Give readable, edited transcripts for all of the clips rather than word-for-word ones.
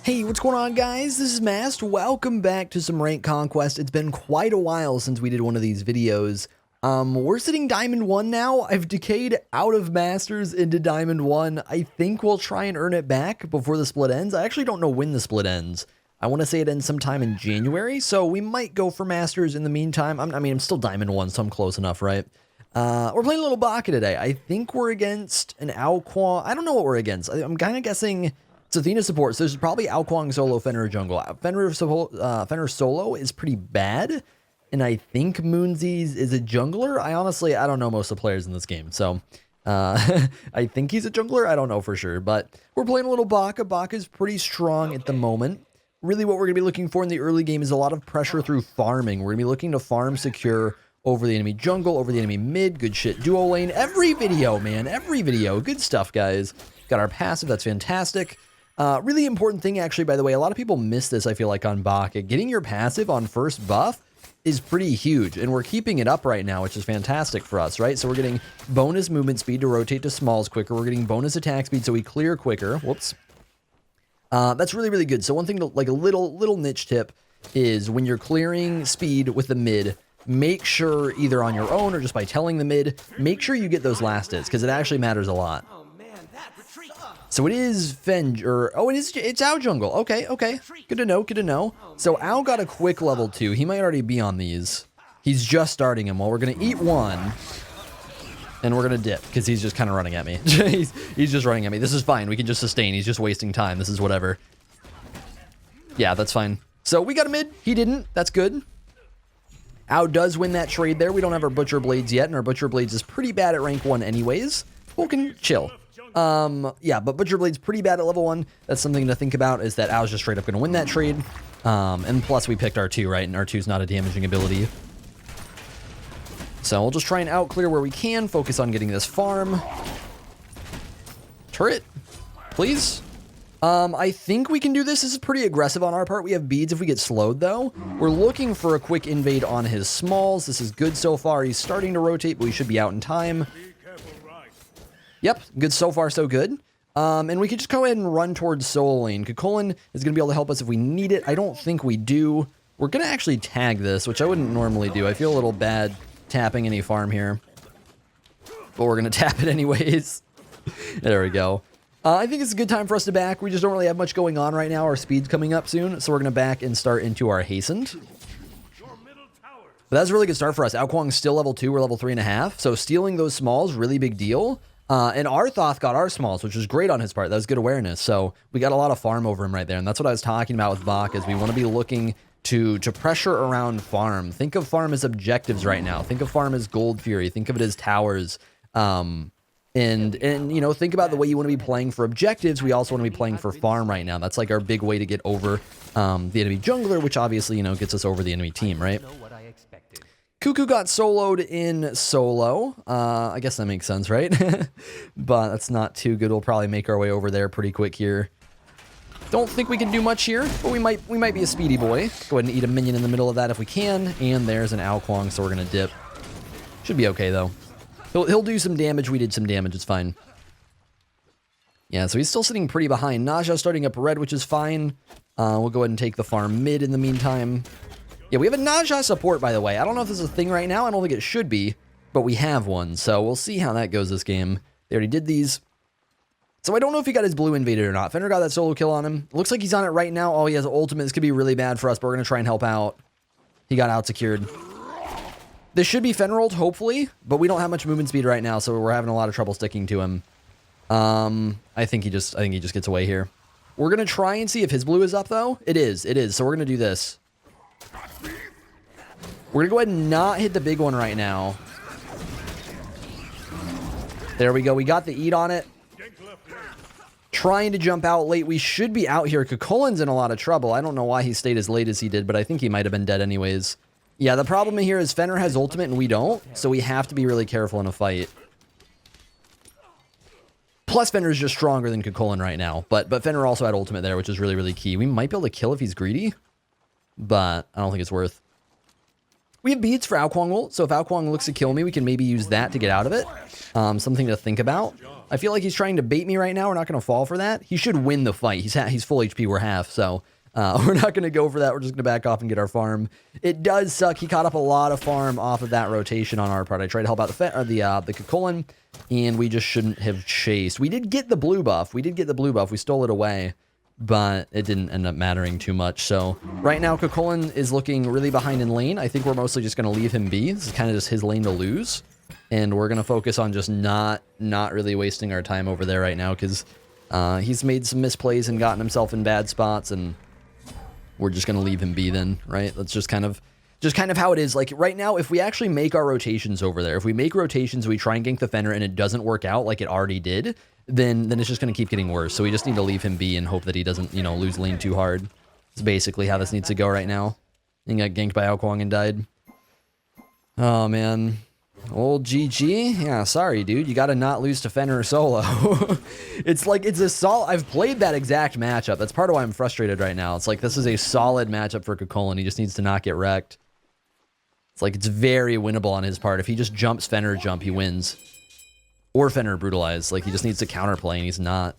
Hey, what's going on, guys? This is Mast. Welcome back to some ranked Conquest. It's been quite a while since we did one of these videos. We're sitting Diamond 1 now. I've decayed out of Masters into Diamond 1. I think we'll try and earn it back before the split ends. I actually don't know when the split ends. I want to say it ends sometime in January, so we might go for Masters in the meantime. I'm still Diamond 1, so I'm close enough, right? We're playing a little Baka today. I think we're against an Alquang. I don't know what we're against. I'm kind of guessing it's Athena support, so there's probably Alquang solo, Fenrir jungle. Fenrir solo is pretty bad, and I think Moonsies is a jungler. I don't know most of the players in this game, so I think he's a jungler. I don't know for sure, but we're playing a little Baka. Baka's pretty strong at the moment. Really what we're going to be looking for in the early game is a lot of pressure through farming. We're going to be looking to farm secure over the enemy jungle, over the enemy mid. Good shit. Duo lane. Every video, man. Every video. Good stuff, guys. Got our passive. That's fantastic. Really important thing, actually, by the way. A lot of people miss this, I feel like, on Baka. Getting your passive on first buff is pretty huge, and we're keeping it up right now, which is fantastic for us, right? So we're getting bonus movement speed to rotate to smalls quicker. We're getting bonus attack speed so we clear quicker. Whoops. That's really, really good. So one thing, like a little niche tip, is when you're clearing speed with the mid, make sure either on your own or just by telling the mid, make sure you get those last hits, because it actually matters a lot. So it is it's Ao jungle. Okay. Good to know. So Ao got a quick level 2. He might already be on these. He's just starting him. Well, we're going to eat one. And we're going to dip, because he's just kind of running at me. he's just running at me. This is fine. We can just sustain. He's just wasting time. This is whatever. Yeah, that's fine. So we got a mid. He didn't. That's good. Ao does win that trade there. We don't have our Butcher Blades yet, and our Butcher Blades is pretty bad at rank 1 anyways. We can chill. Yeah, but Butcher Blade's pretty bad at level 1. That's something to think about, is that Ao's just straight up going to win that trade. And plus we picked R2, right? And R2's not a damaging ability. So we'll just try and out clear where we can, focus on getting this farm. Turret, please. I think we can do this. This is pretty aggressive on our part. We have beads if we get slowed, though. We're looking for a quick invade on his smalls. This is good so far. He's starting to rotate, but we should be out in time. Yep, good so far, so good. And we could just go ahead and run towards solo lane. Kukulkan is going to be able to help us if we need it. I don't think we do. We're going to actually tag this, which I wouldn't normally do. I feel a little bad tapping any farm here. But we're going to tap it anyways. There we go. I think it's a good time for us to back. We just don't really have much going on right now. Our speed's coming up soon, so we're going to back and start into our hastened. But that's a really good start for us. Alquang's still level 2. We're level 3.5. So stealing those smalls, really big deal. And Arthoth got our smalls, which was great on his part. That was good awareness. So we got a lot of farm over him right there. And that's what I was talking about with Bak, is we want to be looking to pressure around farm. Think of farm as objectives right now. Think of farm as Gold Fury. Think of it as towers. And you know, think about the way you want to be playing for objectives. We also want to be playing for farm right now. That's like our big way to get over the enemy jungler, which obviously, you know, gets us over the enemy team, right? Cuckoo got soloed in solo. I guess that makes sense, right? But that's not too good. We'll probably make our way over there pretty quick here. Don't think we can do much here, but we might be a speedy boy. Go ahead and eat a minion in the middle of that if we can. And there's an Alquang, so we're going to dip. Should be okay, though. He'll do some damage. We did some damage. It's fine. Yeah, so he's still sitting pretty behind. Naja starting up red, which is fine. We'll go ahead and take the farm mid in the meantime. Yeah, we have a Naja support, by the way. I don't know if this is a thing right now. I don't think it should be, but we have one. So we'll see how that goes this game. They already did these. So I don't know if he got his blue invaded or not. Fenrir got that solo kill on him. Looks like he's on it right now. Oh, he has ultimate. This could be really bad for us, but we're going to try and help out. He got out secured. This should be Fenrir ult, hopefully, but we don't have much movement speed right now, so we're having a lot of trouble sticking to him. I think he just gets away here. We're going to try and see if his blue is up, though. It is. So we're going to do this. We're going to go ahead and not hit the big one right now. There we go. We got the eat on it. Trying to jump out late. We should be out here. Kukulkan's in a lot of trouble. I don't know why he stayed as late as he did, but I think he might have been dead anyways. Yeah, the problem here is Fenrir has ultimate and we don't, so we have to be really careful in a fight. Plus, Fenrir's just stronger than Kukulkan right now, but Fenrir also had ultimate there, which is really, really key. We might be able to kill if he's greedy, but I don't think it's worth. We have beads for Ao Kuang ult, so if Ao Kuang looks to kill me, we can maybe use that to get out of it. Something to think about. I feel like he's trying to bait me right now. We're not going to fall for that. He should win the fight. He's full HP, we're half, so we're not going to go for that. We're just going to back off and get our farm. It does suck. He caught up a lot of farm off of that rotation on our part. I tried to help out the Kakulin, and we just shouldn't have chased. We did get the blue buff. We stole it away, but it didn't end up mattering too much. So right now, Kakulin is looking really behind in lane. I think we're mostly just going to leave him be. This is kind of just his lane to lose. And we're going to focus on just not really wasting our time over there right now, because he's made some misplays and gotten himself in bad spots, and we're just going to leave him be then, right? That's just kind of how it is. Like right now, if we actually make our rotations over there, if we make rotations, we try and gank the Fenrir and it doesn't work out like it already did, then it's just going to keep getting worse. So we just need to leave him be and hope that he doesn't, lose lane too hard. It's basically how this needs to go right now. He got ganked by Ao Kuang and died. Oh, man. Old GG? Yeah, sorry, dude. You got to not lose to Fenrir solo. It's like, it's a solid... I've played that exact matchup. That's part of why I'm frustrated right now. It's like, this is a solid matchup for Kakulin. He just needs to not get wrecked. It's like, it's very winnable on his part. If he just jumps Fenrir jump, he wins. Or Fenrir brutalize. Like, he just needs to counterplay, and he's not.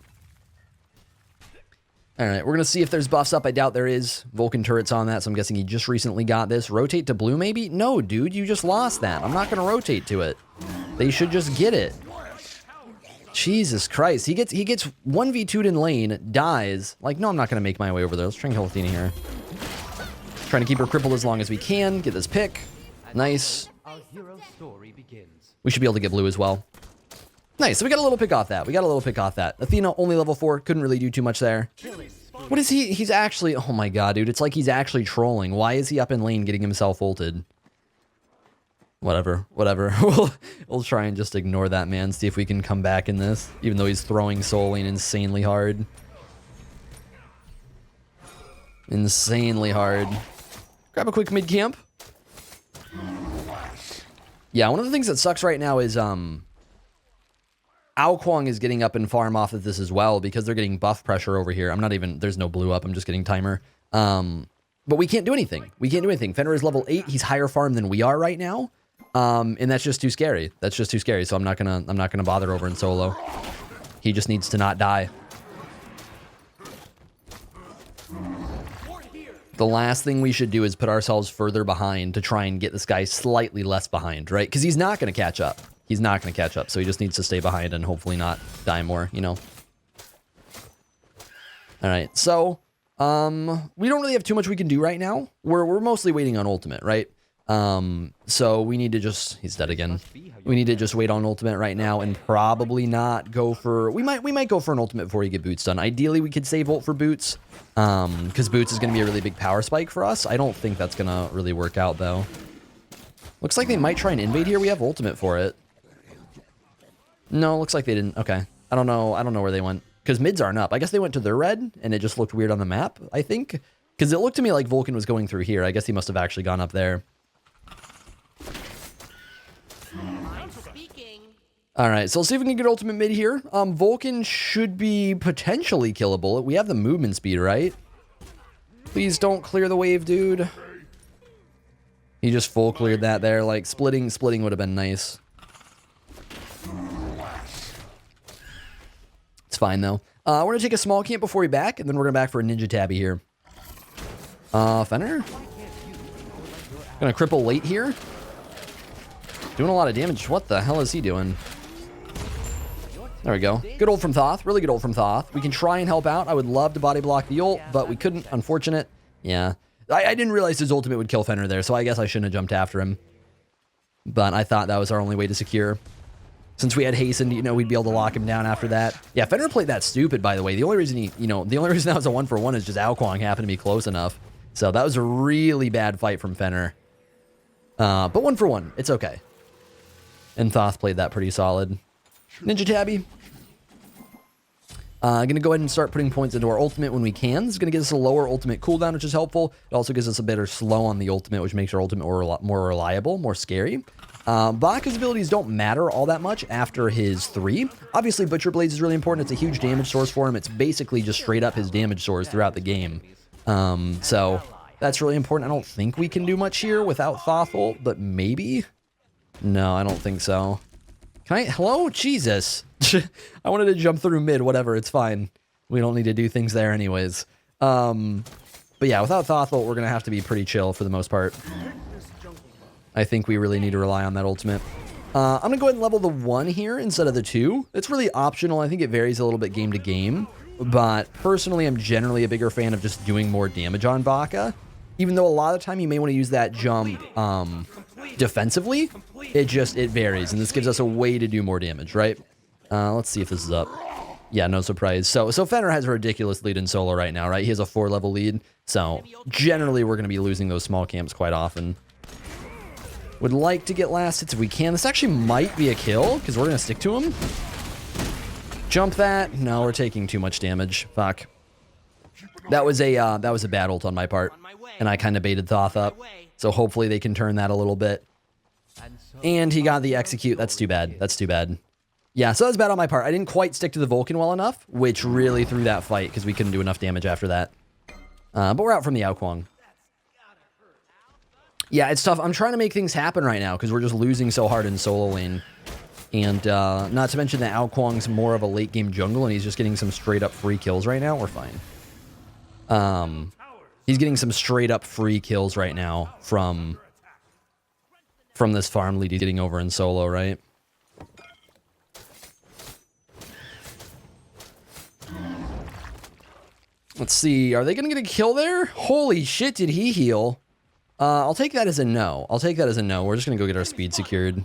Alright, we're going to see if there's buffs up. I doubt there is. Vulcan turret's on that, so I'm guessing he just recently got this. Rotate to blue, maybe? No, dude, you just lost that. I'm not going to rotate to it. They should just get it. Jesus Christ. He gets 1v2'd in lane, dies. Like, no, I'm not going to make my way over there. Let's try and kill Athena here. Trying to keep her crippled as long as we can. Get this pick. Nice. We should be able to get blue as well. Nice, so we got a little pick off that. Athena, only level 4. Couldn't really do too much there. What is he? He's actually... Oh my god, dude. It's like he's actually trolling. Why is he up in lane getting himself ulted? Whatever. We'll try and just ignore that, man. See if we can come back in this. Even though he's throwing soul lane insanely hard. Grab a quick mid camp. Yeah, one of the things that sucks right now is... Ao Kuang is getting up and farm off of this as well because they're getting buff pressure over here. There's no blue up. I'm just getting timer. But we can't do anything. Fenrir is level 8. He's higher farm than we are right now. And that's just too scary. So I'm not gonna bother over in solo. He just needs to not die. The last thing we should do is put ourselves further behind to try and get this guy slightly less behind, right? Because he's not going to catch up. So he just needs to stay behind and hopefully not die more, All right, so we don't really have too much we can do right now. We're mostly waiting on ultimate, right? So we need to just... He's dead again. We need to just wait on ultimate right now and probably not go for... We might go for an ultimate before you get boots done. Ideally, we could save ult for boots, because boots is going to be a really big power spike for us. I don't think that's going to really work out, though. Looks like they might try and invade here. We have ultimate for it. No, looks like they didn't. Okay. I don't know where they went. Because mids aren't up. I guess they went to their red, and it just looked weird on the map, I think. Because it looked to me like Vulcan was going through here. I guess he must have actually gone up there. Alright, so let's see if we can get ultimate mid here. Vulcan should be potentially killable. We have the movement speed, right? Please don't clear the wave, dude. He just full cleared that there. Like, splitting would have been nice. It's fine, though. We're going to take a small camp before we back, and then we're going to back for a ninja tabby here. Fenrir? Going to cripple late here. Doing a lot of damage. What the hell is he doing? There we go. Good ult from Thoth. Really good ult from Thoth. We can try and help out. I would love to body block the ult, but we couldn't. Unfortunate. Yeah. I didn't realize his ultimate would kill Fenrir there, so I guess I shouldn't have jumped after him. But I thought that was our only way to secure. Since we had hastened, we'd be able to lock him down after that. Yeah, Fenrir played that stupid, by the way. The only reason that was a 1-for-1 is just Ao Kuang happened to be close enough. So that was a really bad fight from Fenrir. But 1-for-1. It's okay. And Thoth played that pretty solid. Ninja tabby. Gonna go ahead and start putting points into our ultimate when we can. This is gonna give us a lower ultimate cooldown, which is helpful. It also gives us a better slow on the ultimate, which makes our ultimate more reliable, more scary. Baka's abilities don't matter all that much after his 3. Obviously, Butcher Blades is really important. It's a huge damage source for him. It's basically just straight up his damage source throughout the game. So That's really important. I don't think we can do much here without Thothol, but maybe? No, I don't think so. Can I? Hello? Jesus. I wanted to jump through mid, whatever, it's fine. We don't need to do things there anyways. But yeah, without Thothol, we're going to have to be pretty chill for the most part. I think we really need to rely on that ultimate. I'm going to go ahead and level the 1 here instead of the 2. It's really optional. I think it varies a little bit game to game. But personally, I'm generally a bigger fan of just doing more damage on Baka. Even though a lot of the time you may want to use that jump defensively, it varies. And this gives us a way to do more damage, right? Let's see if this is up. Yeah, no surprise. So Fenrir has a ridiculous lead in solo right now, right? He has a 4-level lead. So generally, we're going to be losing those small camps quite often. Would like to get last hits if we can. This actually might be a kill because we're going to stick to him. Jump that. No, we're taking too much damage. Fuck. That was a bad ult on my part, and I kind of baited Thoth up. So hopefully they can turn that a little bit. And he got the execute. That's too bad. That's too bad. Yeah, so that was bad on my part. I didn't quite stick to the Vulcan well enough, which really threw that fight because we couldn't do enough damage after that. But we're out from the Ao Kuang. Yeah, it's tough. I'm trying to make things happen right now because we're just losing so hard in solo lane. And not to mention that Ao Kuang's more of a late game jungle and he's just getting some straight up free kills right now. We're fine. He's getting some straight up free kills right now from this farm lead he's getting over in solo, right? Let's see. Are they going to get a kill there? Holy shit, did he heal? I'll take that as a no. I'll take that as a no. We're just going to go get our speed secured.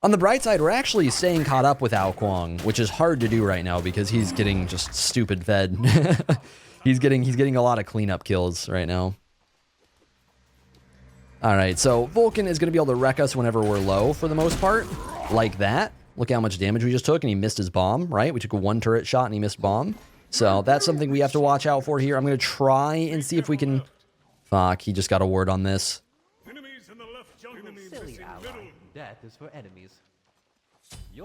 On the bright side, we're actually staying caught up with Ao Kuang, which is hard to do right now because he's getting just stupid fed. he's getting a lot of cleanup kills right now. All right, so Vulcan is going to be able to wreck us whenever we're low for the most part, like that. Look how much damage we just took, and he missed his bomb, right? We took a 1 turret shot, and he missed bomb. So that's something we have to watch out for here. I'm going to try and see if we can... Fuck, he just got a word on this.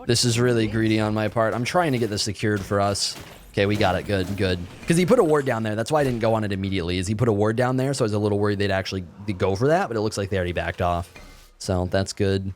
This is really greedy on my part. I'm trying to get this secured for us. Okay, we got it. Good, good. Because he put a ward down there. That's why I didn't go on it immediately, is he put a ward down there, so I was a little worried they'd actually go for that, but it looks like they already backed off. So that's good.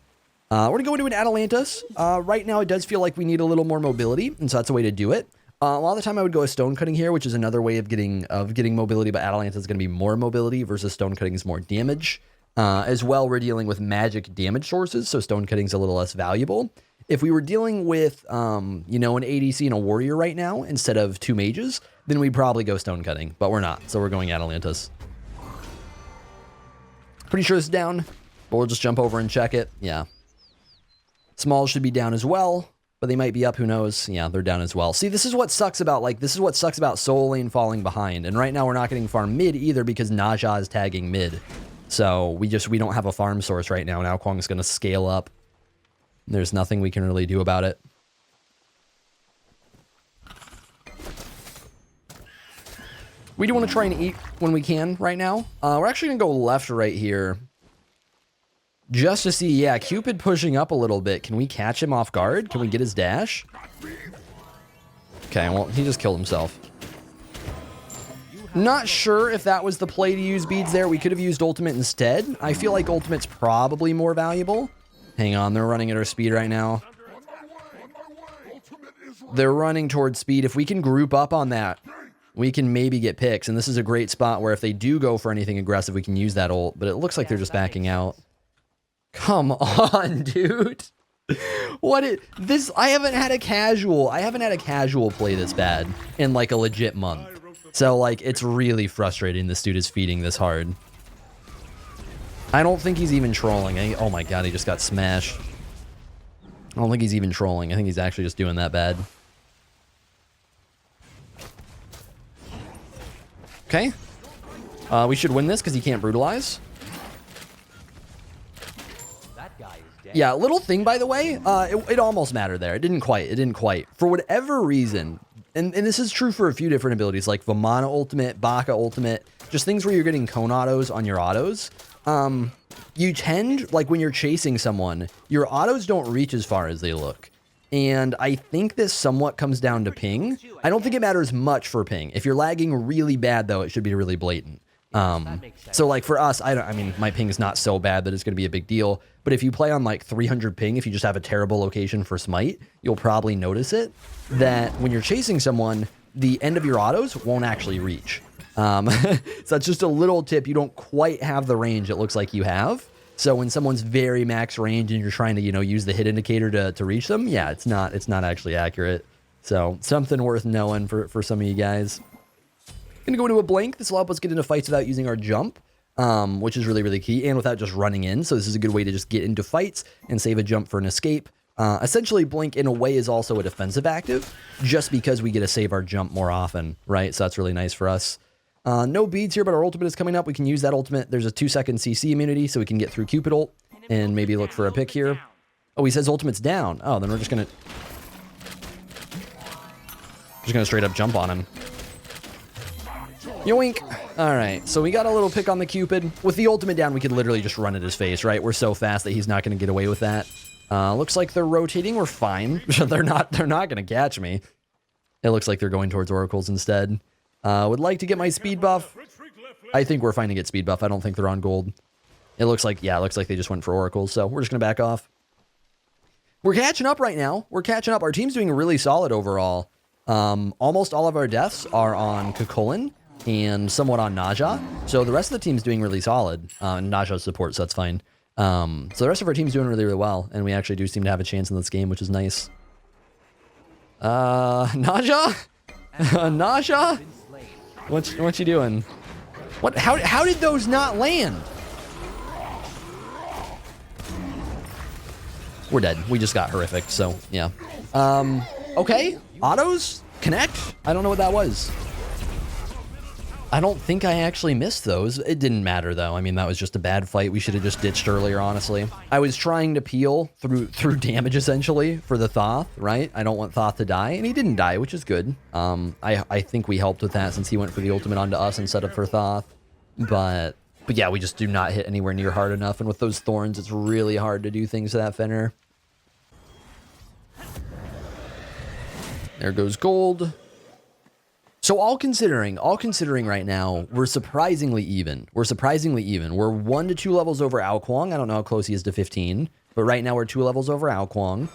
We're going to go into an Atalantis. Right now, it does feel like we need a little more mobility, and so that's a way to do it. A lot of the time, I would go a stone cutting here, which is another way of getting mobility, but Atalantis is going to be more mobility versus stone cutting is more damage. As well, we're dealing with magic damage sources, so stone cutting is a little less valuable. If we were dealing with, an ADC and a warrior right now, instead of 2 mages, then we'd probably go stone cutting, but we're not, so we're going Atalantis. Pretty sure it's down, but we'll just jump over and check it. Yeah. Smalls should be down as well, but they might be up, who knows? Yeah, they're down as well. See, this is what sucks about solo lane falling behind, and right now we're not getting farm mid either because Naja is tagging mid. So we don't have a farm source right now, and Ao Kuang is going to scale up. There's nothing we can really do about it. We do want to try and eat when we can right now. We're actually going to go left right here. Just to see, yeah, Cupid pushing up a little bit. Can we catch him off guard? Can we get his dash? Okay, well, he just killed himself. Not sure if that was the play to use beads there. We could have used ultimate instead. I feel like ultimate's probably more valuable. Hang on, they're running at our speed right now. They're running towards speed. If we can group up on that, we can maybe get picks. And this is a great spot where if they do go for anything aggressive, we can use that ult. But it looks like they're just backing out. Come on, dude. I haven't had a casual play this bad in like a legit month. So like it's really frustrating this dude is feeding this hard. I don't think he's even trolling. Oh my god, he just got smashed. I don't think he's even trolling. I think he's actually just doing that bad. Okay. We should win this because he can't brutalize. Yeah, little thing, by the way, it almost mattered there. It didn't quite. For whatever reason, and this is true for a few different abilities, like Vamana Ultimate, Baka Ultimate, just things where you're getting cone autos on your autos. You tend, like when you're chasing someone, your autos don't reach as far as they look. And I think this somewhat comes down to ping. I don't think it matters much for ping. If you're lagging really bad, though, it should be really blatant. So like for us, I mean, my ping is not so bad that it's going to be a big deal. But if you play on like 300 ping, if you just have a terrible location for Smite, you'll probably notice it, that when you're chasing someone, the end of your autos won't actually reach. So that's just a little tip. You don't quite have the range it looks like you have. So when someone's very max range and you're trying to, you know, use the hit indicator to reach them, yeah, it's not actually accurate. So something worth knowing for some of you guys. Gonna go into a blink. This will help us get into fights without using our jump, which is really, really key, and without just running in. So this is a good way to just get into fights and save a jump for an escape. Essentially, blink in a way is also a defensive active, just because we get to save our jump more often, right? So that's really nice for us. No beads here, but our ultimate is coming up. We can use that ultimate. There's a 2-second CC immunity, so we can get through Cupid ult and maybe look for a pick here. Oh, he says ultimate's down. Oh, then we're just gonna straight up jump on him. Yoink. All right, so we got a little pick on the Cupid. With the ultimate down, we could literally just run at his face, right? We're so fast that he's not going to get away with that. Looks like they're rotating. We're fine. They're not going to catch me. It looks like they're going towards oracles instead. Would like to get my speed buff. I think we're fine to get speed buff. I don't think they're on gold. It looks like, yeah, it looks like they just went for oracles, so we're just going to back off. We're catching up right now. We're catching up. Our team's doing really solid overall. Almost all of our deaths are on Kukulin and somewhat on Naja. So the rest of the team's doing really solid. Naja's support, so that's fine. So the rest of our team's doing really, really well, and we actually do seem to have a chance in this game, which is nice. Naja? Naja? What you doing? What? How did those not land? We're dead. We just got horrific, so yeah. Okay. Autos? Connect? I don't know what that was. I don't think I actually missed those. It didn't matter, though. I mean, that was just a bad fight. We should have just ditched earlier, honestly. I was trying to peel through damage, essentially, for the Thoth, right? I don't want Thoth to die, and he didn't die, which is good. I think we helped with that since he went for the ultimate onto us instead of for Thoth. But yeah, we just do not hit anywhere near hard enough, and with those thorns, it's really hard to do things to that Fenrir. There goes gold. So all considering right now, we're surprisingly even. We're 1 to 2 levels over Ao Kuang. I don't know how close he is to 15, but right now we're 2 levels over Ao Kuang.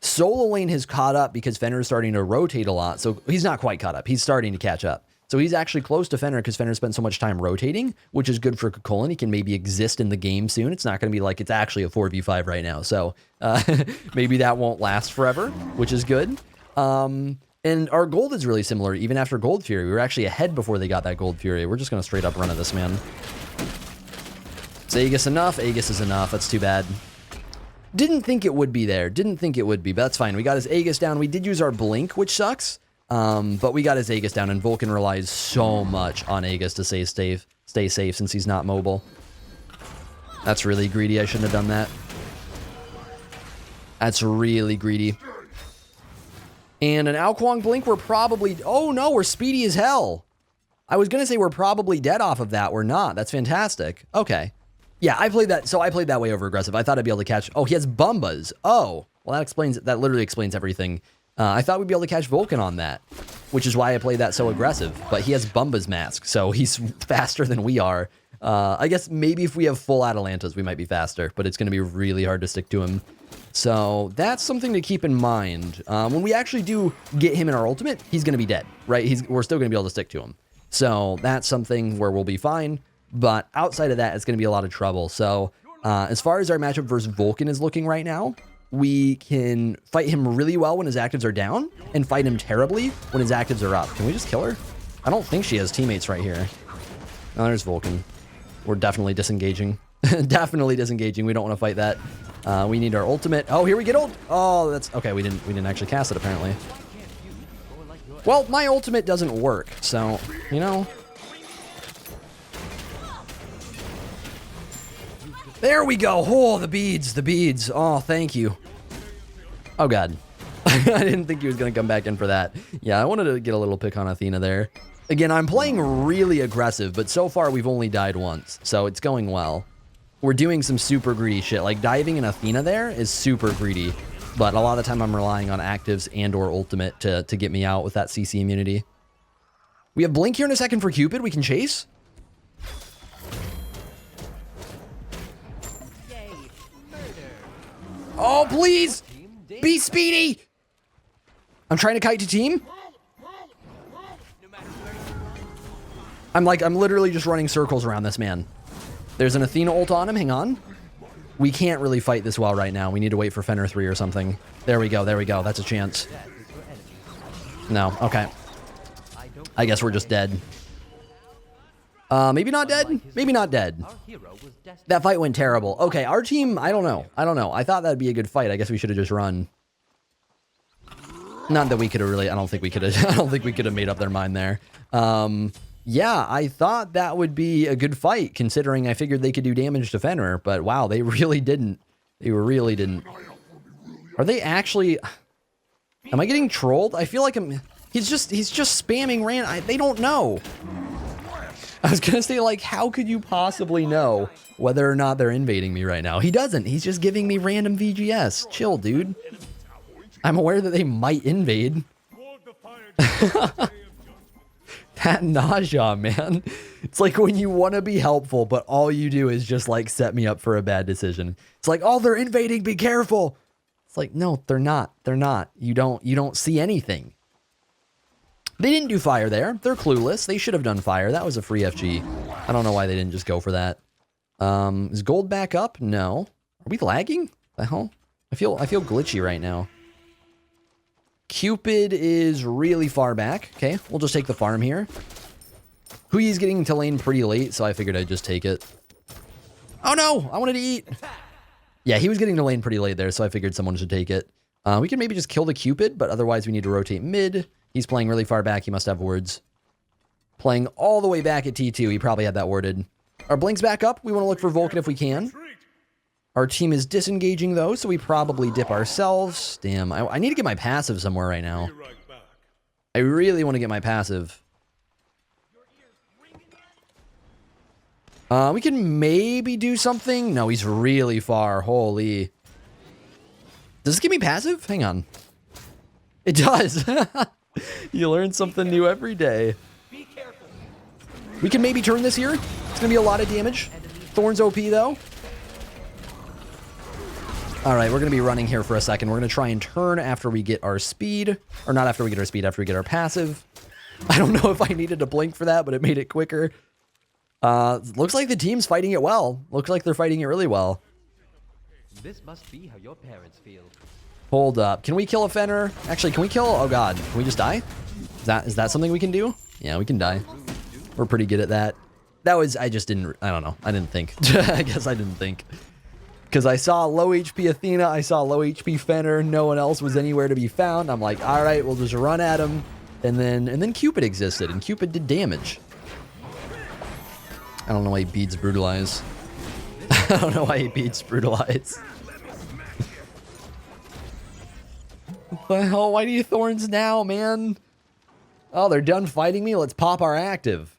Solo lane has caught up because Fenrir is starting to rotate a lot. So he's not quite caught up. He's starting to catch up. So he's actually close to Fenrir because Fenrir spent so much time rotating, which is good for Kukulin. He can maybe exist in the game soon. It's not going to be like it's actually a 4v5 right now. So maybe that won't last forever, which is good. And our gold is really similar, even after Gold Fury. We were actually ahead before they got that Gold Fury. We're just going to straight up run at this, man. Is Aegis enough? Aegis is enough. That's too bad. Didn't think it would be there. Didn't think it would be, but that's fine. We got his Aegis down. We did use our Blink, which sucks. But we got his Aegis down, and Vulcan relies so much on Aegis to stay safe since he's not mobile. That's really greedy. I shouldn't have done that. That's really greedy. And an Ao Kuang Blink, we're probably... Oh, no, we're speedy as hell. I was going to say we're probably dead off of that. We're not. That's fantastic. Okay. Yeah, I played that. So I played that way over aggressive. I thought I'd be able to catch... Oh, he has Bumbas. Oh, well, that literally explains everything. I thought we'd be able to catch Vulcan on that, which is why I played that so aggressive. But he has Bumba's mask, so he's faster than we are. I guess maybe if we have full Atalantas, we might be faster, but it's going to be really hard to stick to him. So that's something to keep in mind. When we actually do get him in our ultimate, he's going to be dead, right? We're still going to be able to stick to him. So that's something where we'll be fine. But outside of that, it's going to be a lot of trouble. So as far as our matchup versus Vulcan is looking right now, we can fight him really well when his actives are down and fight him terribly when his actives are up. Can we just kill her? I don't think she has teammates right here. Oh, there's Vulcan. We're definitely disengaging. Definitely disengaging. We don't want to fight that. We need our ultimate. Oh, here we get ult. Oh, that's okay. We didn't actually cast it apparently. Well, my ultimate doesn't work, so you know. There we go. Oh, the beads. Oh, thank you. Oh God, I didn't think he was gonna come back in for that. Yeah, I wanted to get a little pick on Athena there. Again, I'm playing really aggressive, but so far we've only died once, so it's going well. We're doing some super greedy shit. Like diving in Athena there is super greedy. But a lot of the time I'm relying on actives and or ultimate to get me out with that CC immunity. We have Blink here in a second for Cupid. We can chase. Oh, please! Be speedy! I'm trying to kite to team. I'm literally just running circles around this man. There's an Athena ult on him. Hang on. We can't really fight this well right now. We need to wait for Fenrir 3 or something. There we go. There we go. That's a chance. No. Okay. I guess we're just dead. Maybe not dead. Maybe not dead. That fight went terrible. Okay, our team, I don't know. I thought that'd be a good fight. I guess we should have just run. Not that we could have really, I don't think we could have made up their mind there. Yeah, I thought that would be a good fight, considering I figured they could do damage to Fenrir, but wow, they really didn't. They really didn't. Are they actually... Am I getting trolled? I feel like he's just spamming they don't know. I was gonna say, like, how could you possibly know whether or not they're invading me right now? He doesn't. He's just giving me random VGS. Chill, dude. I'm aware that they might invade. That nausea, man. It's like when you want to be helpful, but all you do is just like set me up for a bad decision. It's like, oh, they're invading, be careful. It's like, no, they're not. They're not. You don't see anything. They didn't do fire there. They're clueless. They should have done fire. That was a free FG. I don't know why they didn't just go for that. Is gold back up? No. Are we lagging? The hell? I feel glitchy right now. Cupid is really far back. Okay, we'll just take the farm here. Hui's getting to lane pretty late, so I figured I'd just take it. Oh no, I wanted to eat. Yeah, he was getting to lane pretty late there, so I figured someone should take it. We can maybe just kill the Cupid, but otherwise we need to rotate mid. He's playing really far back. He must have wards. Playing all the way back at T2. He probably had that warded. Our Blink's back up. We want to look for Vulcan if we can. Our team is disengaging, though, so we probably dip ourselves. Damn, I need to get my passive somewhere right now. I really want to get my passive. We can maybe do something. No, he's really far. Holy. Does this give me passive? Hang on. It does. You learn something new every day. We can maybe turn this here. It's going to be a lot of damage. Thorn's OP, though. All right, we're going to be running here for a second. We're going to try and turn after we get our speed. Or not after we get our speed, after we get our passive. I don't know if I needed to blink for that, but it made it quicker. Looks like the team's fighting it well. Looks like they're fighting it really well. This must be how your parents feel. Hold up. Can we kill a Fenrir? Actually, can we kill... Oh, God. Can we just die? Is that something we can do? Yeah, we can die. We're pretty good at that. That was... I just didn't... I don't know. I didn't think. I guess I didn't think. Because I saw low HP Athena. I saw low HP Fenrir. No one else was anywhere to be found. I'm like, all right, we'll just run at him. And then Cupid existed. And Cupid did damage. I don't know why he beats Brutalize. I don't know why he beats Brutalize. What the hell? Why do you Thorns now, man? Oh, they're done fighting me? Let's pop our active.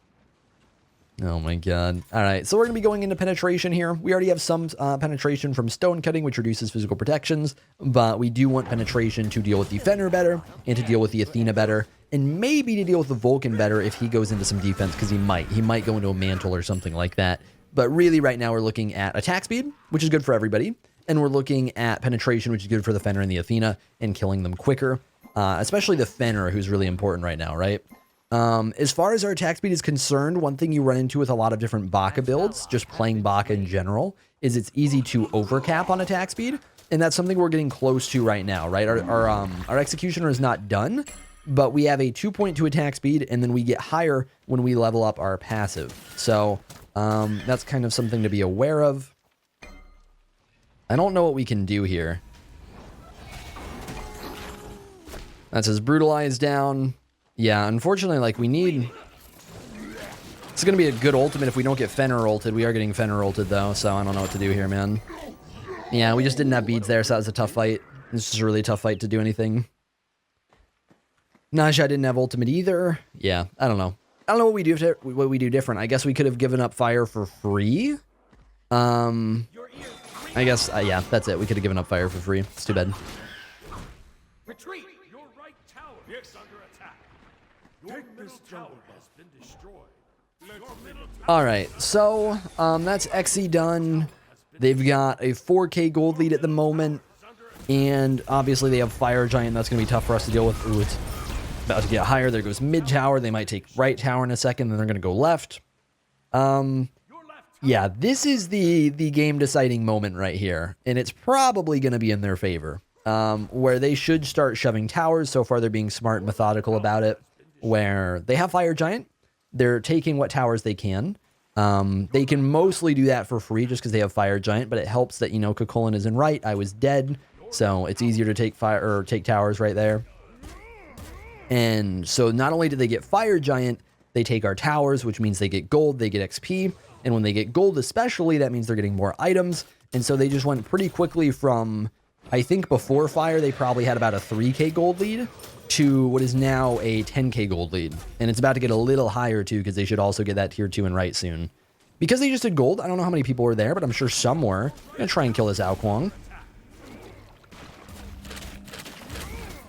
Oh my god. Alright, so we're going to be going into penetration here. We already have some penetration from stone cutting, which reduces physical protections, but we do want penetration to deal with the Fenrir better, and to deal with the Athena better, and maybe to deal with the Vulcan better if he goes into some defense, because he might go into a mantle or something like that. But really right now we're looking at attack speed, which is good for everybody, and we're looking at penetration, which is good for the Fenrir and the Athena, and killing them quicker, especially the Fenrir, who's really important right now, right? As far as our attack speed is concerned, one thing you run into with a lot of different Baka builds, just playing Baka in general, is it's easy to overcap on attack speed, and that's something we're getting close to right now, right? Our Executioner is not done, but we have a 2.2 attack speed, and then we get higher when we level up our passive. So, that's kind of something to be aware of. I don't know what we can do here. That's his Brutalize down. Yeah, unfortunately, like, we need... It's going to be a good ultimate if we don't get Fenrir ulted. We are getting Fenrir ulted, though, so I don't know what to do here, man. Yeah, we just didn't have beads there, so that was a tough fight. This is a really tough fight to do anything. Najah didn't have ultimate either. Yeah, I don't know. I don't know what we do different. I guess we could have given up fire for free. I guess, yeah, that's it. We could have given up fire for free. It's too bad. Retreat! Your right tower is under attack. Your middle tower has been destroyed. Your middle tower All right, so that's XE done. They've got a 4K gold lead at the moment, and obviously they have Fire Giant. That's going to be tough for us to deal with. Ooh, it's about to get higher. There goes mid tower. They might take right tower in a second, then they're going to go left. Yeah, this is the game deciding moment right here, and it's probably going to be in their favor, where they should start shoving towers. So far, they're being smart and methodical about it, where they have Fire Giant. They're taking what towers they can. They can mostly do that for free just because they have Fire Giant, but it helps that, you know, Cuchulainn is in right. I was dead, so it's easier to take fire or take towers right there. And so not only do they get Fire Giant, they take our towers, which means they get gold, they get XP, and when they get gold especially, that means they're getting more items. And so they just went pretty quickly from, I think before Fire, they probably had about a 3K gold lead to what is now a 10K gold lead. And it's about to get a little higher too, because they should also get that tier 2 and right soon. Because they just did gold, I don't know how many people were there, but I'm sure some were. I'm gonna try and kill this Ao Kuang.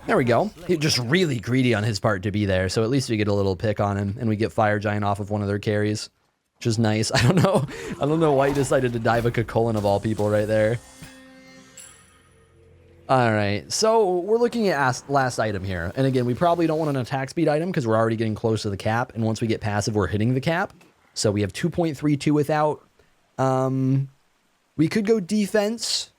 There we go. He just really greedy on his part to be there, so at least we get a little pick on him, and we get Fire Giant off of one of their carries, which is nice. I don't know why he decided to dive a Cuchulainn of all people right there. All right, so we're looking at last item here. And again, we probably don't want an attack speed item because we're already getting close to the cap. And once we get passive, we're hitting the cap. So we have 2.32 without. We could go defense.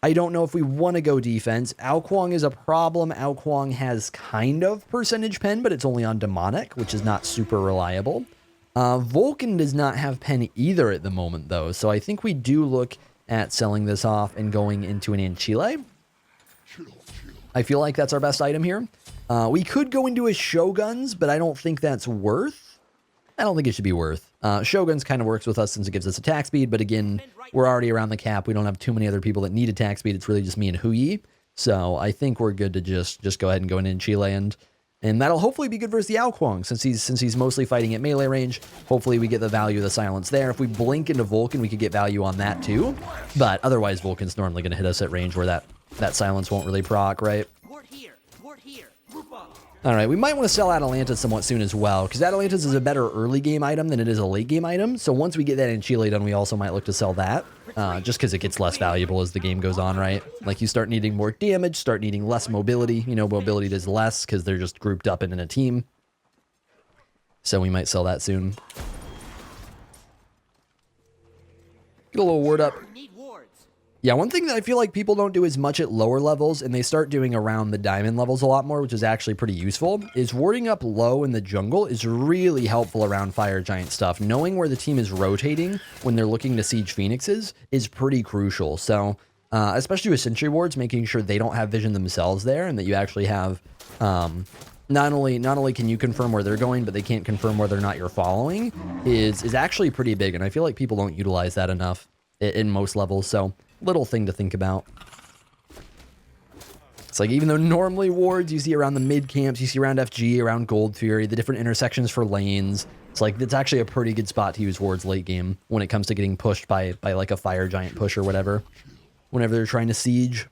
I don't know if we want to go defense. Ao Kuang is a problem. Ao Kuang has kind of percentage pen, but it's only on demonic, which is not super reliable. Vulcan does not have pen either at the moment, though. So I think we do look at selling this off and going into an Anchile. I feel like that's our best item here. We could go into a Shoguns, but I don't think that's worth. I don't think it should be worth. Shoguns kind of works with us since it gives us attack speed, but again, we're already around the cap. We don't have too many other people that need attack speed. It's really just me and Huyi. So I think we're good to just go ahead and go in Chile, and that'll hopefully be good versus the Ao Kuang since he's mostly fighting at melee range. Hopefully we get the value of the silence there. If we blink into Vulcan, we could get value on that too. But otherwise, Vulcan's normally going to hit us at range where that silence won't really proc, right? All right, we might want to sell Atalantis somewhat soon as well, because Atalantis is a better early game item than it is a late game item. So once we get that in Chile done, we also might look to sell that, just because it gets less valuable as the game goes on, right? Like you start needing more damage, start needing less mobility. You know, mobility does less because they're just grouped up in a team. So we might sell that soon. Get a little ward up. Yeah, one thing that I feel like people don't do as much at lower levels, and they start doing around the diamond levels a lot more, which is actually pretty useful, is warding up low in the jungle is really helpful around Fire Giant stuff. Knowing where the team is rotating when they're looking to siege Phoenixes is pretty crucial. So, especially with sentry wards, making sure they don't have vision themselves there, and that you actually have, not only can you confirm where they're going, but they can't confirm whether or not you're following, is actually pretty big, and I feel like people don't utilize that enough in most levels. So, little thing to think about. It's like, even though normally wards you see around the mid camps, you see around FG, around Gold Fury, the different intersections for lanes, it's like it's actually a pretty good spot to use wards late game when it comes to getting pushed by like a Fire Giant push or whatever, whenever they're trying to siege.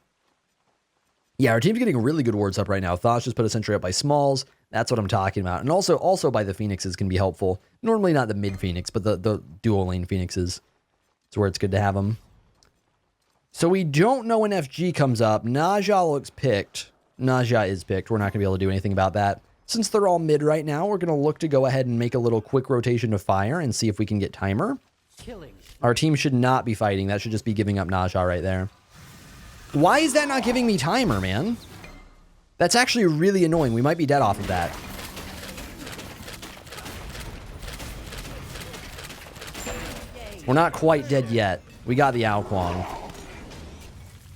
Yeah, our team's getting really good wards up right now. Thoth just put a sentry up by Smalls. That's what I'm talking about. And also by the Phoenixes can be helpful. Normally not the mid Phoenix, but the dual lane Phoenixes. It's where it's good to have them. So we don't know when FG comes up. Naja looks picked. Naja is picked. We're not going to be able to do anything about that. Since they're all mid right now, we're going to look to go ahead and make a little quick rotation to fire and see if we can get timer. Our team should not be fighting. That should just be giving up Naja right there. Why is that not giving me timer, man? That's actually really annoying. We might be dead off of that. We're not quite dead yet. We got the Ao Kuang.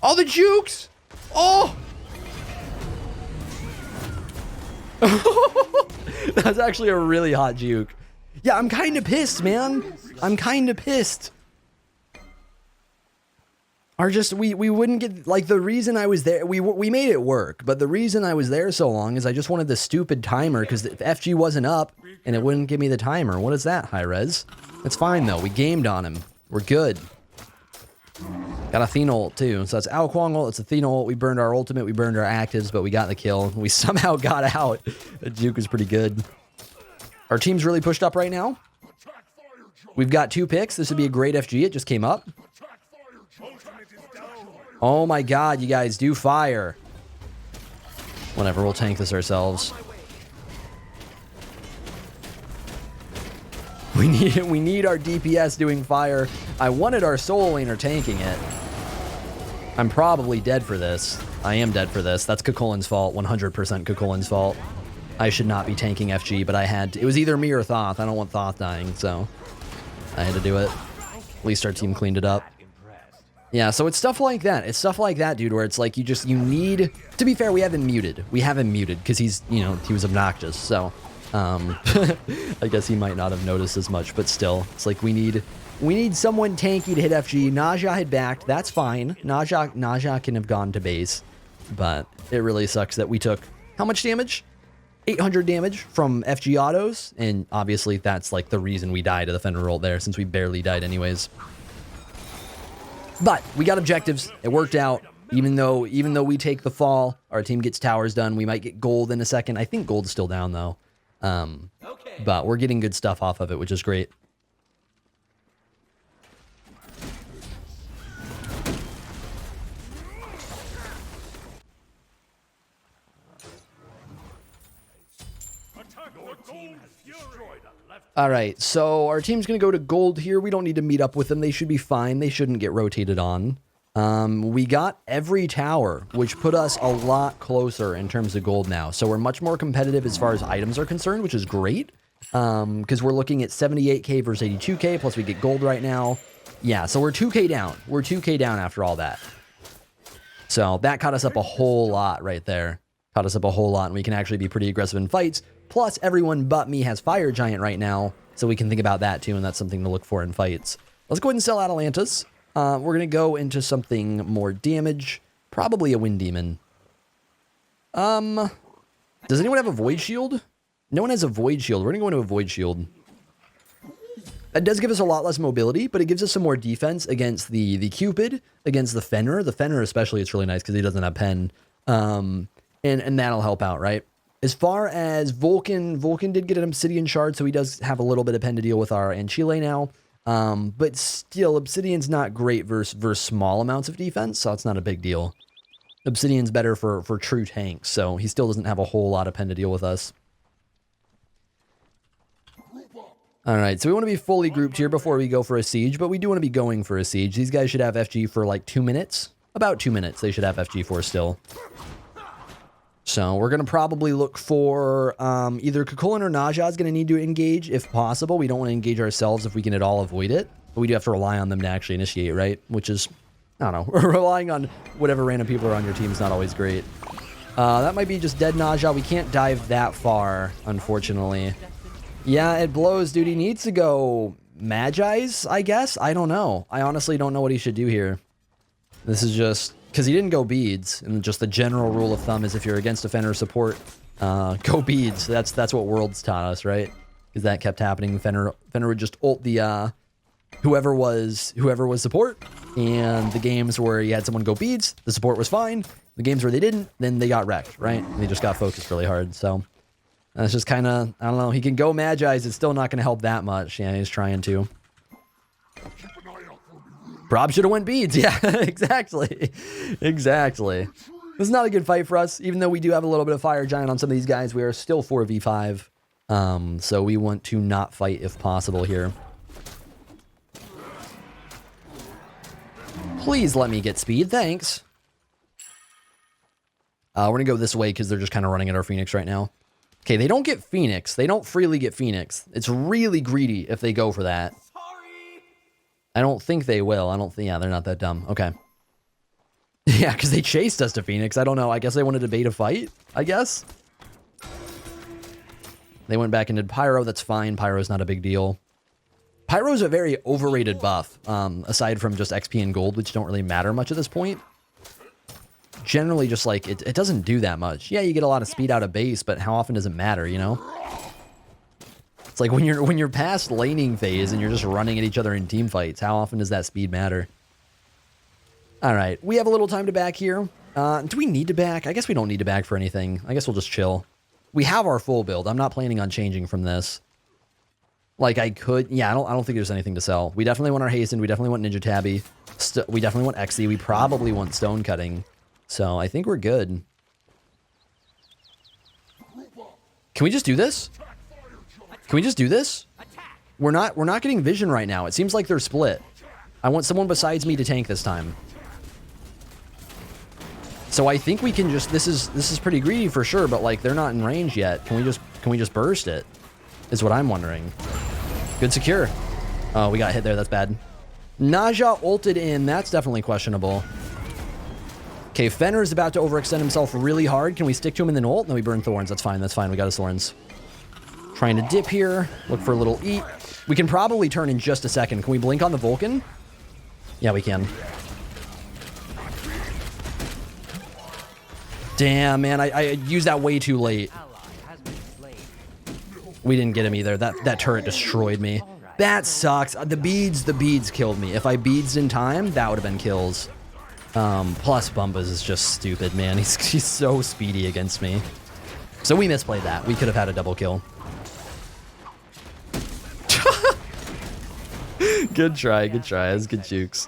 Oh, the jukes! Oh! That's actually a really hot juke. Yeah, I'm kind of pissed, man. I'm kind of pissed. We wouldn't get, like, the reason I was there, we made it work, but the reason I was there so long is I just wanted the stupid timer, because if FG wasn't up, and it wouldn't give me the timer. What is that, Hi-Rez? It's fine, though. We gamed on him. We're good. Got Athena ult too. So that's Ao Kuang ult, it's Athena ult. We burned our ultimate, we burned our actives, but we got the kill. We somehow got out. The juke was pretty good. Our team's really pushed up right now. We've got 2 picks. This would be a great FG. It just came up. Oh my god, you guys do fire. Whatever, we'll tank this ourselves. We need our DPS doing fire. I wanted our solo laner tanking it. I'm probably dead for this. I am dead for this. That's Kukulin's fault. 100% Kukulin's fault. I should not be tanking FG, but I had to. It was either me or Thoth. I don't want Thoth dying, so I had to do it. At least our team cleaned it up. Yeah, so it's stuff like that. It's stuff like that, dude, where it's like you need... To be fair, we have him muted. We have him muted because he's, you know, he was obnoxious, so... I guess he might not have noticed as much, but still, it's like we need someone tanky to hit FG. Naja had backed. That's fine. Naja can have gone to base, but it really sucks that we took how much damage? 800 damage from FG autos, and obviously that's like the reason we died to the Fenrir ult there, since we barely died anyways. But we got objectives. It worked out. Even though we take the fall, our team gets towers done. We might get gold in a second. I think gold's still down though. But we're getting good stuff off of it, which is great. All right, so our team's going to go to gold here. We don't need to meet up with them. They should be fine. They shouldn't get rotated on. We got every tower, which put us a lot closer in terms of gold now. So we're much more competitive as far as items are concerned, which is great. Because we're looking at 78k versus 82k, plus we get gold right now. Yeah, so we're 2k down. We're 2k down after all that. So that caught us up a whole lot right there. Caught us up a whole lot, and we can actually be pretty aggressive in fights. Plus, everyone but me has Fire Giant right now, so we can think about that too, and that's something to look for in fights. Let's go ahead and sell Atalantis. We're going to go into something more damage. Probably a Wind Demon. Does anyone have a Void Shield? No one has a Void Shield. We're going to go into a Void Shield. It does give us a lot less mobility, but it gives us some more defense against the Cupid, against the Fenrir. The Fenrir especially, it's really nice because he doesn't have pen. And that'll help out, right? As far as Vulcan did get an Obsidian Shard, so he does have a little bit of pen to deal with our Anchile now. But still, Obsidian's not great versus small amounts of defense, so it's not a big deal. Obsidian's better for true tanks, so he still doesn't have a whole lot of pen to deal with us. Alright, so we want to be fully grouped here before we go for a siege, but we do want to be going for a siege. These guys should have FG for like 2 minutes. About 2 minutes they should have FG for still. So we're going to probably look for either Kukulin or Naja is going to need to engage if possible. We don't want to engage ourselves if we can at all avoid it. But we do have to rely on them to actually initiate, right? Which is, I don't know, relying on whatever random people are on your team is not always great. That might be just dead Naja. We can't dive that far, unfortunately. Yeah, it blows, dude. He needs to go Magi's, I guess? I don't know. I honestly don't know what he should do here. This is just... Because he didn't go beads, and just the general rule of thumb is if you're against a Fenrir support, go beads. That's what Worlds taught us, right? Because that kept happening. Fenrir would just ult the whoever was support, and the games where you had someone go beads, the support was fine. The games where they didn't, then they got wrecked, right? And they just got focused really hard. So that's just kind of, I don't know. He can go Magi's. It's still not going to help that much. Yeah, he's trying to. Prob should have went beads. Yeah, exactly. Exactly. This is not a good fight for us. Even though we do have a little bit of Fire Giant on some of these guys, we are still 4v5. So we want to not fight if possible here. Please let me get speed. Thanks. We're going to go this way because they're just kind of running at our Phoenix right now. Okay, they don't get Phoenix. They don't freely get Phoenix. It's really greedy if they go for that. I don't think they will. I don't think, yeah, they're not that dumb. Okay. Yeah, because they chased us to Phoenix. I don't know. I guess they wanted to bait a fight, I guess. They went back and did Pyro. That's fine. Pyro's not a big deal. Pyro's a very overrated buff, aside from just XP and gold, which don't really matter much at this point. Generally, just like, it doesn't do that much. Yeah, you get a lot of speed out of base, but how often does it matter, you know? It's like when you're past laning phase and you're just running at each other in team fights, how often does that speed matter? All right, we have a little time to back here. Do we need to back? I guess we don't need to back for anything. I guess we'll just chill. We have our full build. I'm not planning on changing from this. Like I could, yeah, I don't think there's anything to sell. We definitely want our hasten. We definitely want Ninja Tabby. We definitely want XD. We probably want stone cutting. So I think we're good. Can we just do this? Can we just do this? We're not getting vision right now. It seems like they're split. I want someone besides me to tank this time. So I think we can just, this is pretty greedy for sure, but like they're not in range yet. Can we just burst it? Is what I'm wondering. Good secure. Oh, we got hit there. That's bad. Naja ulted in. That's definitely questionable. Okay, Fenrir is about to overextend himself really hard. Can we stick to him in the ult? No, we burn thorns. That's fine. That's fine. We got his thorns. Trying to dip here. Look for a little eat. We can probably turn in just a second. Can we blink on the Vulcan? Yeah, we can. Damn, man. I used that way too late. We didn't get him either. That turret destroyed me. That sucks. The beads killed me. If I beads in time, that would have been kills. Plus Bumbas is just stupid, man. He's so speedy against me. So we misplayed that. We could have had a double kill. Good try, good try. That's good jukes.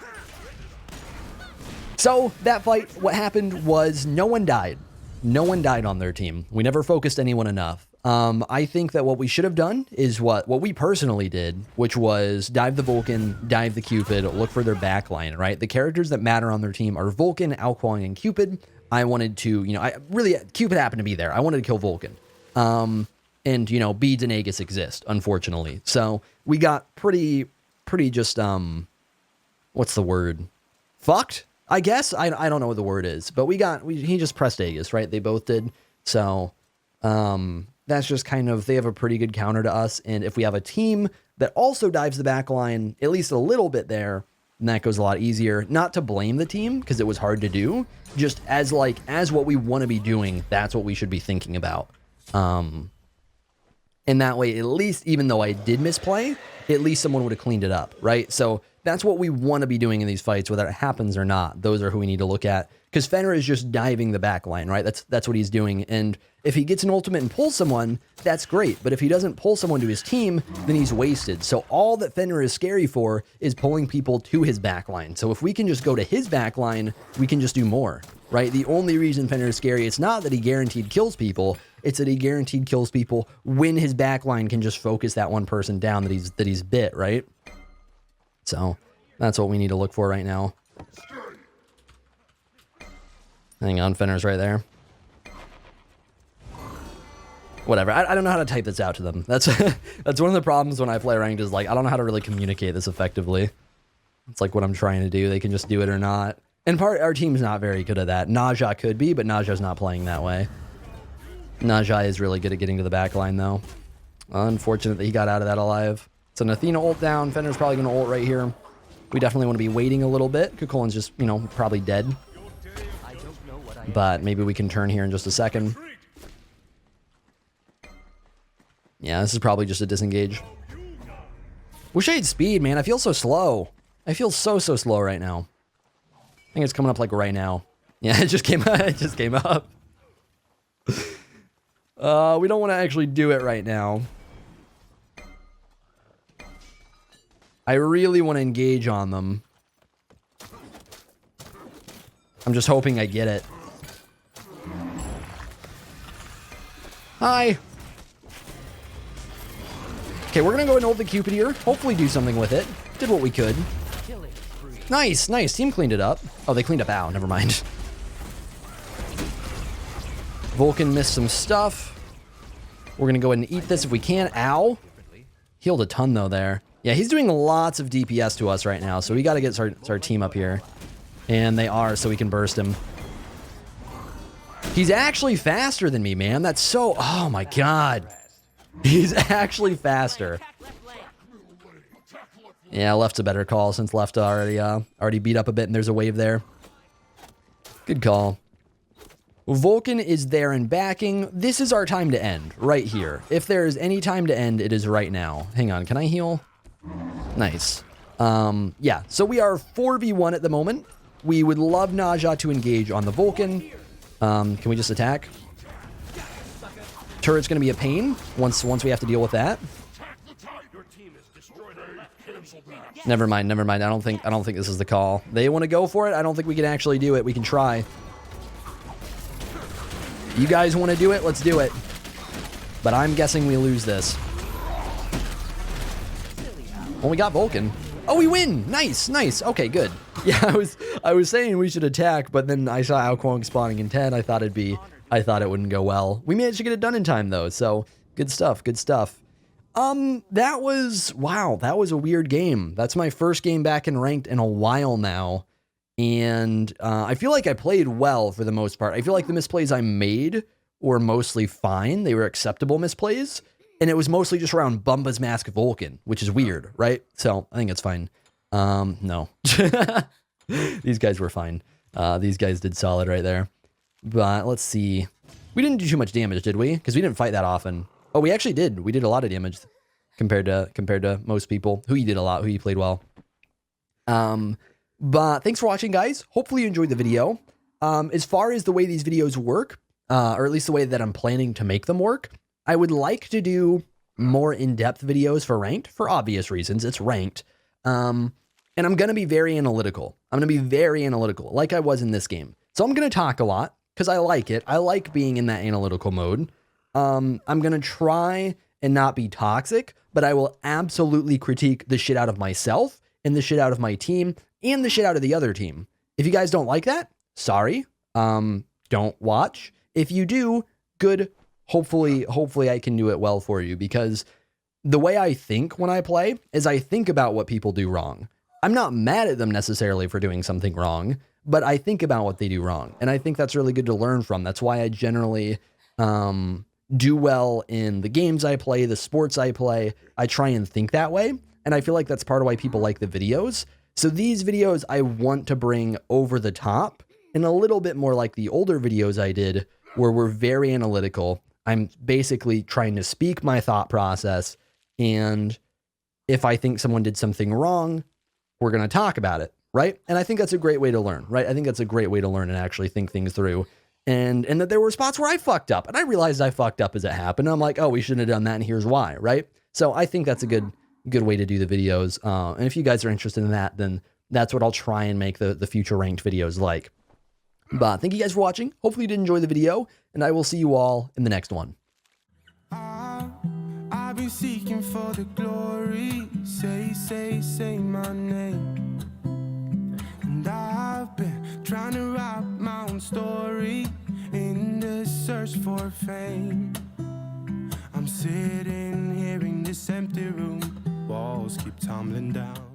So that fight, what happened was no one died. No one died on their team. We never focused anyone enough. I think that what we should have done is what we personally did, which was dive the Vulcan, dive the Cupid, look for their backline, right? The characters that matter on their team are Vulcan, Alquang, and Cupid. I wanted to, Cupid happened to be there. I wanted to kill Vulcan. And, Beads and Aegis exist, unfortunately. So we got pretty just, what's the word? Fucked, I guess? I don't know what the word is, but he just pressed Aegis, right? They both did. So, that's just kind of, they have a pretty good counter to us. And if we have a team that also dives the back line, at least a little bit there, then that goes a lot easier. Not to blame the team, because it was hard to do. Just as what we want to be doing, that's what we should be thinking about. And that way, at least, even though I did misplay, at least someone would have cleaned it up, right? So that's what we want to be doing in these fights, whether it happens or not. Those are who we need to look at. Because Fenrir is just diving the back line, right? That's what he's doing. And if he gets an ultimate and pulls someone, that's great. But if he doesn't pull someone to his team, then he's wasted. So all that Fenrir is scary for is pulling people to his back line. So if we can just go to his back line, we can just do more, right? The only reason Fenrir is scary, it's not that he guaranteed kills people. It's that he guaranteed kills people when his back line can just focus that one person down that he's bit, right? So that's what we need to look for right now. Hang on, Fenrir's right there. Whatever. I don't know how to type this out to them. That's one of the problems when I play ranked is like, I don't know how to really communicate this effectively. It's like what I'm trying to do. They can just do it or not. And our team's not very good at that. Naja could be, but Naja's not playing that way. Naja is really good at getting to the back line, though. Unfortunate that he got out of that alive. So an Athena ult down. Fenrir's probably going to ult right here. We definitely want to be waiting a little bit. Kukulkan's just, probably dead. But maybe we can turn here in just a second. Yeah, this is probably just a disengage. Wish I had speed, man. I feel so slow. I feel so slow right now. I think it's coming up like right now. Yeah, it just came up. It just came up. We don't want to actually do it right now. I really want to engage on them. I'm just hoping I get it. Hi. Okay, we're going to go and ult the Cupid here. Hopefully do something with it. Did what we could. Nice, nice. Team cleaned it up. Oh, they cleaned up Ow. Never mind. Vulcan missed some stuff. We're going to go ahead and eat this if we can. Ow. Healed a ton, though, there. Yeah, he's doing lots of DPS to us right now, so we got to get our team up here. And they are, so we can burst him. He's actually faster than me, man. That's so... Oh, my God. He's actually faster. Yeah, left's a better call since left already beat up a bit and there's a wave there. Good call. Vulcan is there and backing. This is our time to end, right here. If there is any time to end, it is right now. Hang on, can I heal? Nice. Yeah, so we are 4v1 at the moment. We would love Naja to engage on the Vulcan. Can we just attack? Turret's going to be a pain once we have to deal with that. Never mind. I don't think this is the call. They want to go for it. I don't think we can actually do it. We can try. You guys want to do it? Let's do it. But I'm guessing we lose this. Well, we got Vulcan. Oh, we win. Nice. Okay, good. Yeah, I was saying we should attack, but then I saw Ao Kuang spawning in 10. I thought it wouldn't go well. We managed to get it done in time though, so good stuff. That was a weird game. That's my first game back in ranked in a while now. And I feel like I played well for the most part. I feel like the misplays I made were mostly fine. They were acceptable misplays. And it was mostly just around Bumba's Mask Vulcan, which is weird, right? So I think it's fine. No. These guys were fine. These guys did solid right there. But let's see. We didn't do too much damage, did we? Because we didn't fight that often. Oh, we actually did. We did a lot of damage compared to most people. Who did a lot, who played well. But thanks for watching, guys. Hopefully you enjoyed the video. As far as the way these videos work, or at least the way that I'm planning to make them work, I would like to do more in-depth videos for ranked, for obvious reasons. It's ranked. And I'm going to be very analytical. Like I was in this game. So I'm going to talk a lot because I like it. I like being in that analytical mode. I'm going to try and not be toxic, but I will absolutely critique the shit out of myself and the shit out of my team and the shit out of the other team. If you guys don't like that, sorry. Don't watch. If you do, good. Hopefully I can do it well for you, because the way I think when I play is I think about what people do wrong. I'm not mad at them necessarily for doing something wrong, but I think about what they do wrong. And I think that's really good to learn from. That's why I generally do well in the games I play, the sports I play. I try and think that way. And I feel like that's part of why people like the videos. So these videos I want to bring over the top and a little bit more like the older videos I did, where we're very analytical. I'm basically trying to speak my thought process, and if I think someone did something wrong, we're going to talk about it, right? And I think that's a great way to learn, right? I think that's a great way to learn and actually think things through. And that there were spots where I fucked up, and I realized I fucked up as it happened. I'm like, oh, we shouldn't have done that, and here's why, right? So I think that's a good way to do the videos. And if you guys are interested in that, then that's what I'll try and make the future ranked videos like. But thank you guys for watching. Hopefully you did enjoy the video, and I will see you all in the next one. I've been seeking for the glory. Say my name. And I've been trying to write my own story in the search for fame. I'm sitting here in this empty room. Walls keep tumbling down.